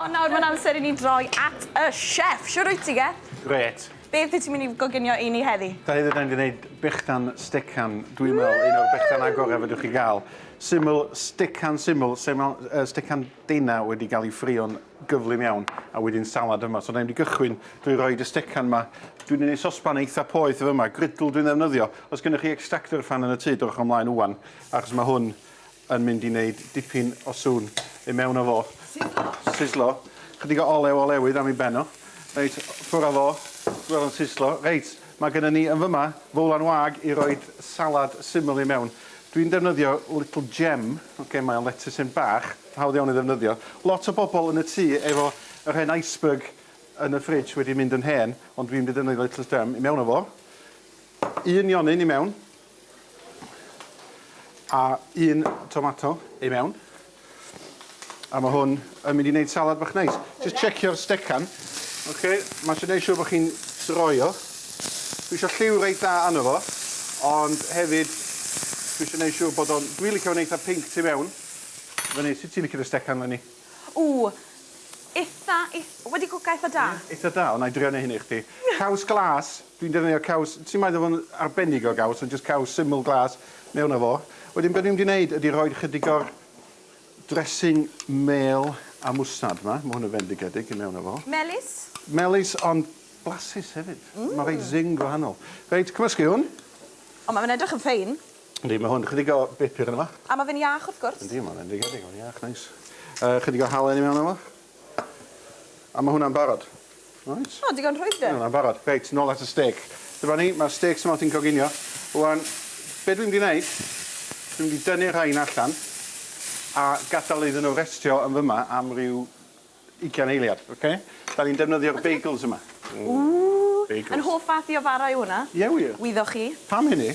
Ond nawr mae'n amser I ni droi at y chef. Siwr wyt ti, Geth? Gret. Beth wyt ti'n mynd I goginio I ni heddi? Da ni wedi gwneud Brechdan Stecan, dwi'n meddwl, un o'r Brechdan agorau fydwch chi gael. Syml, Stecan syml, Stecan deina wedi cael ei ffrio'n gyflym iawn, a wedyn salad yma. So da ni wedi gychwyn drwy roed y Stecan yma. Dwi'n gwneud sosban eitha poeth yma, grydl dwi'n ddefnyddio. Os gennych chi extractor fan yn y tŷ, drwch ymlaen wwan, achos mae hwn yn mynd I wneud dipyn o sŵn I mewn o fo. Sislo. Chydig o olewydd am ei benno. Reit, ffwr o fo. Wel yn sislo. Reit, mae gennym ni yn fyma fowlan wag I roi salad syml I mewn. Dwi'n defnyddio little gem. Mae o'n lettuce yn bach. Hawdd iawn I ddefnyddio. Lot o bobl yn y tŷ efo yr hen iceberg yn y fridge wedi mynd yn hen, ond dwi'n defnyddio little gem I mewn o fo. Un ionyn I mewn. A un tomato I mewn. A mae hwn yn mynd I wneud salad bach neis. Just checkio'r stecan. Mae eisiau gwneud siŵr bod chi'n sroio. Dwi eisiau lliw reit dda arno fo, ond hefyd dwi eisiau gwneud siŵr bod o'n... Dwi'n licio wneud eitha pink tu mewn. Fyny, sut ti'n licio'r stecan fyny? Wedi cwca eitha da? Eitha da, ond na I drio neu hynny I chdi. Caws glas, dwi'n defnyddio caws... Ti'n meddwl fo'n arbennig o gaws, ond just caws syml glas mewn o fo. Wedyn beth ni'n mynd I wneud ydy rhoi chydig o'r dressing mel a mwsnad yma. Mae hwn yn fendigedig I mewn o fo. Melis? Melis, ond blasus hefyd. Mae rhaid zing wahanol. Reit, cymysgu hwn. O, mae'n edrych yn ffein. Yndi, mae hwn chydig o bipur yna fo. A mae fe'n iach wrth gwrs. Yndi, mae'n fendigedig, mae'n iach, neis. Chydig o halen I mewn o fo. A mae hwnna'n barod. Right. O, digon rhwyddyn. Hwnna'n barod. Reit, nôl at y steak. Dyma ni, mae'r steaks yma ti'n coginio. Rwan, be dwi'n mynd I wneud, dwi'n mynd I dynnu'r rhain allan a gadael iddyn nhw restio yn fyma am ryw 20 eiliad, Da ni'n defnyddio'r bagels yma. Yn hoff fath I o fara I hwnna? Ie, wir. Wyddoch chi? Pam hynny?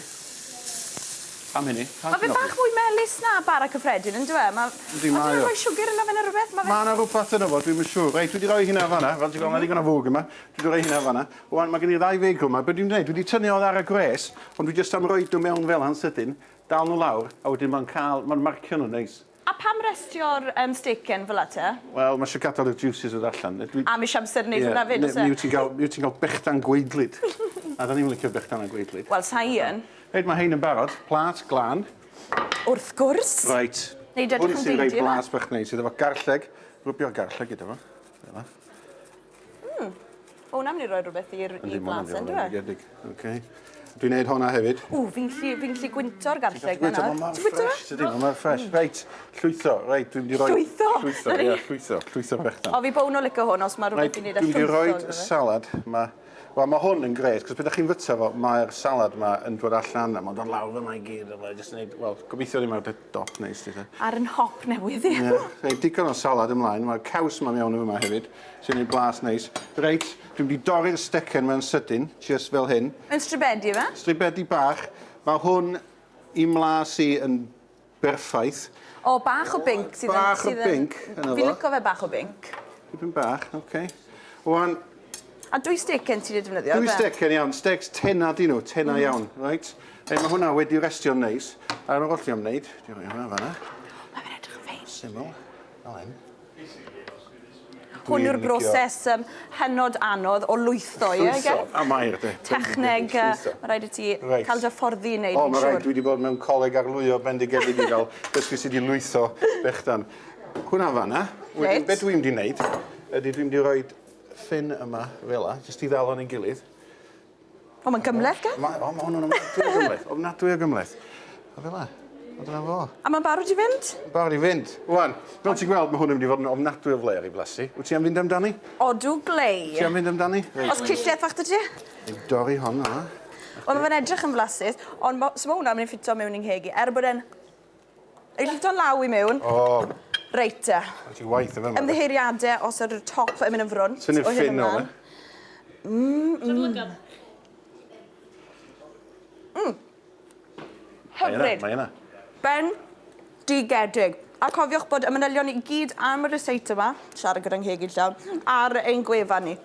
Mae fe bach fwy melys na bara cyffredin, yn dwi? Yndi, mae o. Dwi'n rhoi siwgr yna fe neu rhywbeth? Mae yna rhywbeth yna fo, dwi'n siŵr. Reit, dwi wedi rhoi hynna fanna, fel ti'n gweld, mae digon o fwg yma. Dwi wedi rhoi hynna fanna. Wan, mae gen I ddau feigl yma. Be dwi'n gwneud? Dwi wedi tynnu o ddar y gres, ond dwi jyst am roi nhw mewn fel han sydyn, dal nhw lawr, a wedyn mae'n marcio nhw neis. A pam restio'r stecan fel te? Wel, mae eisiau gadael y juices oedd allan. A mi eisiau amser wneud hwnna fyd, Mi wyt ti'n cael Brechdan gweidlyd. A da ni'n licio Brechdan a gweidlyd. Wel, sa i yn. Reit, mae hein yn barod. Plat, glan. Wrth gwrs. Reit. Neud edrych yn beidio. Hwn sy'n rhaid blas bach neis. Iddo fo garlleg. Rwbio'r garlleg iddo fo. O, hwnna'n mynd I roi rhywbeth i'r blas yn dwi? Dwi'n neud honna hefyd. Fi'n lli gwynto'r garlleg yna. Mae'n ffresh, tydi? Mae'n ffresh. Reit, llwytho. Reit, dwi'n mynd I roi... Llwytho? Llwytho Brechdan. O, fi bown o licio hwn os mae rhywbeth I wneud â llwytho. Dwi'n mynd I roi salad. Wel, mae hwn yn gret, cos beth ydych chi'n fyta fo, mae'r salad yma yn dod allan, a mae'n dod lawr fyma I gyd, wel, gobeithio ddim ar dop neis, ti. Ar yn hop newydd i. Reit, digon o salad ymlaen, mae'r caws yma mewn yma hefyd, sy'n ei blas neis. Reit, dwi'n mynd I dorri'r stecan mewn sydyn, just fel hyn. Yn stribedi fe? Stribedi bach. Mae hwn I mlas I yn berffaith. O, bach o bink sydd yn... Bach o bink, yna fo. Fi'n licio fe bach o bink. Dipyn bach, oce. Wan, a dwy stecan ti wedi defnyddio? Dwy stecan iawn, steaks tena di nhw, tena iawn, right? Mae hwnna wedi restio'n neis. A yn o'r olli am wneud, dwi'n rhoi hwnna fanna. Mae fe'n edrych yn fein. Syml, fel hyn. Hwn yw'r broses hynod anodd o lwytho, ie? Lwytho, a mae'r de. Techneg, mae rhaid I ti cael dy fforddi I wneud, o, mae rhaid, dwi wedi bod mewn coleg arlwyo bendigedig I gael dysgu sydd I lwytho Brechdan. Hwnna fanna, wedyn, beth dwi'n mynd I wneud, ydy dwi'n mynd I roi ffyn yma, fel la, jyst I ddal o'n ein gilydd. O, mae'n gymleth, ga? O, mae hwn yn ofnadwy o gymleth, ofnadwy o gymleth. A fel la, o dyna fo. A mae'n barod I fynd? Barod I fynd. Wan, fel ti'n gweld, mae hwn yn mynd I fod yn ofnadwy o fler I blasu. Wyt ti am fynd amdani? Odw glei. Ti am fynd amdani? Os cilleth fach dy ti? Dorri hon yma. Wel, mae fe'n edrych yn flasus, ond mae hwnna'n mynd I ffito mewn i'n hegi. bod e'n... Ei ffito'n law I mewn. O. Reit te. Ti waith efo yma. Ymddiheiriadau os yr top yn mynd yn front. Sy'n i'r ffyn o fe. Hyfryd. Mae yna. Ben digedig. A cofiwch bod y manylion I gyd am y reseit yma, siarad gyda'n hegi llawn, ar ein gwefan ni.